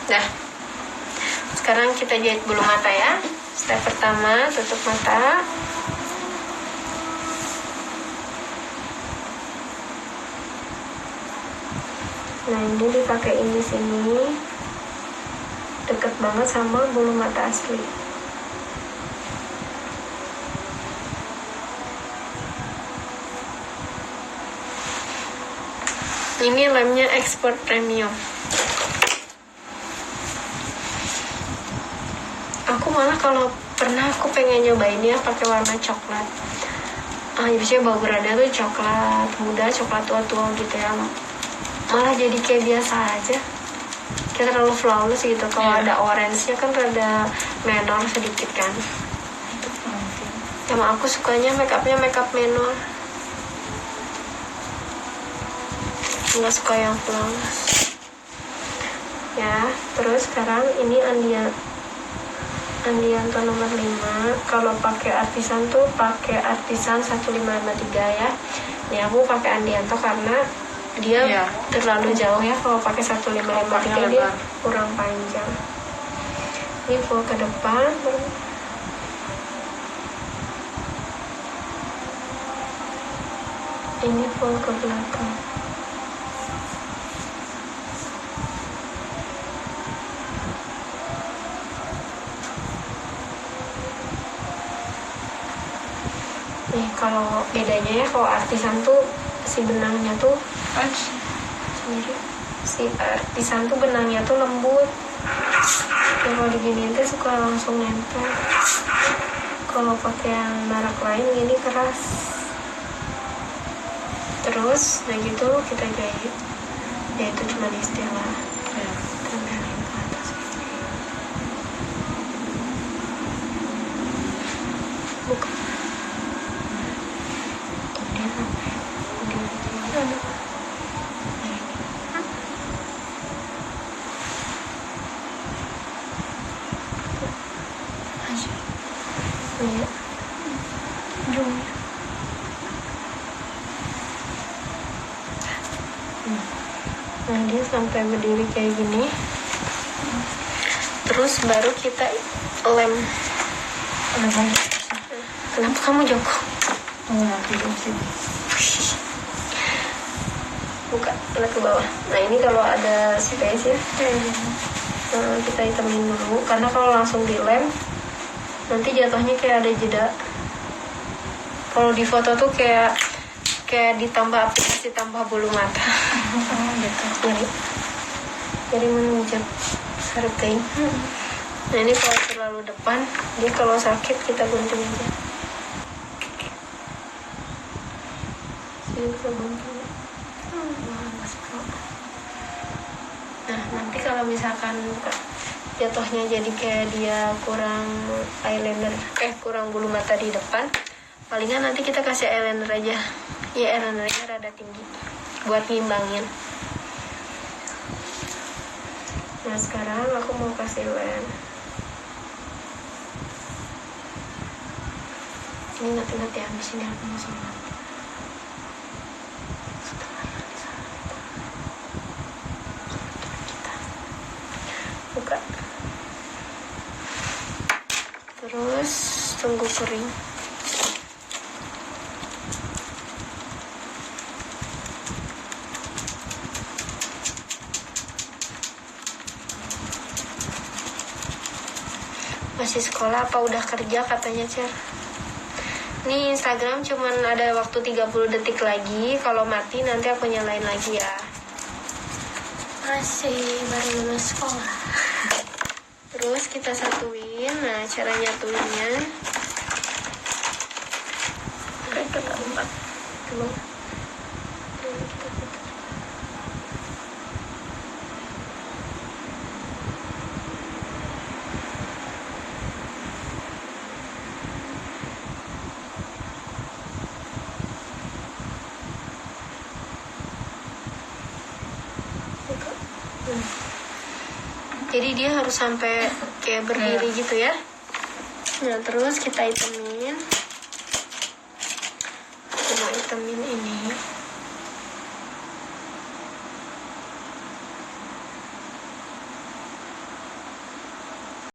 Dah. Sekarang kita jahit bulu mata ya. Step pertama, tutup mata. Nah, ini dipakai ini sini. Deket banget sama bulu mata asli. Ini lemnya Expert Premium. Aku malah kalau pernah aku pengen nyobain ya pakai warna coklat. Biasanya backgroundnya tuh coklat muda, coklat tua-tua gitu ya. Malah jadi kayak biasa aja. Kayak terlalu flawless gitu. Kalau ada orange-nya kan rada menor sedikit kan. Sama aku sukanya makeupnya makeup menor. Nggak suka yang flawless. Ya, terus sekarang ini Andianto nomor 5. Kalau pakai artisan tuh pakai artisan 1553 ya. Ini aku pakai Andianto karena dia terlalu jauh ya. Kalau pakai 1553 dia kurang panjang. Ini full ke depan. Ini full ke belakang. Nih kalau bedanya ya, kalau artisan tuh si benangnya tuh sendiri, si artisan tuh benangnya tuh lembut. Ya kalau diginiin tuh suka langsung nempel. Kalau pakai yang merek lain gini keras. Terus udah gitu kita jahit. Ya itu cuma istilah. Tempelin ke atas ini. Buka. Nah dia sampai berdiri kayak gini. Terus baru kita lem. Kenapa kamu jongkok? Buka, lihat ke bawah. Nah ini kalau ada space ya, kita hitamin dulu. Karena kalau langsung dilem nanti jatuhnya kayak ada jeda. Kalau di foto tuh kayak ditambah aplikasi tambah bulu mata. Gitu. Jadi menunjuk hargai. Nah ini kalau terlalu depan, dia kalau sakit kita gunting aja. Sini kita gunting. Nah nanti kalau misalkan jatuhnya jadi kayak dia kurang eyeliner, kurang bulu mata di depan, palingan nanti kita kasih eyeliner aja. Ya eyelinernya rada tinggi buat ngimbangin. Nah sekarang aku mau kasih lem. Ini ingat-ingat ya, habis ini aku mau sholat. Buka. Terus tunggu kering. Masih sekolah apa udah kerja katanya Cer. Nih Instagram cuman ada waktu 30 detik lagi. Kalau mati nanti aku nyalain lagi ya. Masih baru lulus sekolah. Terus kita satuin. Nah cara nyatuinnya ke tempat. Coba. Jadi dia harus sampai kayak berdiri gitu ya. Nah terus kita hitamin. Coba hitamin ini.